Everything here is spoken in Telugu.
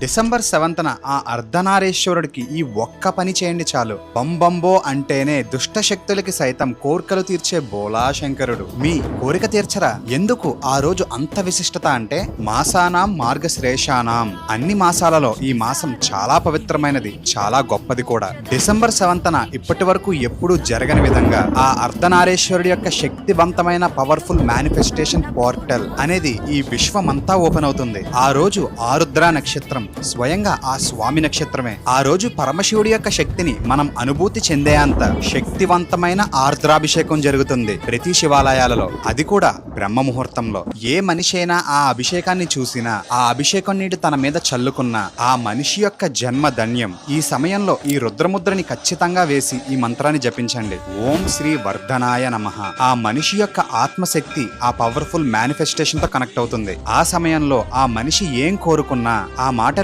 డిసెంబర్ 7న ఆ అర్ధనారీశ్వరుడికి ఈ ఒక్క పని చేయండి చాలు. బంబంబో అంటేనే దుష్ట శక్తులకి సైతం కోర్కెలు తీర్చే బోలా శంకరుడు. మీ కోరిక తీర్చరా? ఎందుకు ఆ రోజు అంత విశిష్టత అంటే మాసానాం మార్గశ్రేషానాం. అన్ని మాసాలలో ఈ మాసం చాలా పవిత్రమైనది, చాలా గొప్పది కూడా. డిసెంబర్ 7న ఇప్పటి వరకు ఎప్పుడూ జరగని విధంగా ఆ అర్ధనారీశ్వరుడి యొక్క శక్తివంతమైన పవర్ఫుల్ మేనిఫెస్టేషన్ పోర్టల్ అనేది ఈ విశ్వమంతా ఓపెన్ అవుతుంది. ఆ రోజు ఆరుద్ర నక్షత్రం స్వయంగా ఆ స్వామి నక్షత్రమే. ఆ రోజు పరమశివుడి యొక్క శక్తిని మనం అనుభూతి చెందే అంత శక్తివంతమైన ఆర్ద్రాభిషేకం జరుగుతుంది ప్రతి శివాలయాలలో, అది కూడా బ్రహ్మ ముహూర్తంలో. ఏ మనిషి అయినా ఆ అభిషేకాన్ని చూసినా, ఆ అభిషేకం నీటి తన మీద చల్లుకున్నా ఆ మనిషి యొక్క జన్మ ధన్యం. ఈ సమయంలో ఈ రుద్రముద్రని ఖచ్చితంగా వేసి ఈ మంత్రాన్ని జపించండి. ఓం శ్రీ వర్ధనాయ నమః. ఆ మనిషి యొక్క ఆత్మశక్తి ఆ పవర్ఫుల్ మేనిఫెస్టేషన్ తో కనెక్ట్ అవుతుంది. ఆ సమయంలో ఆ మనిషి ఏం కోరుకున్నా ఆ మాట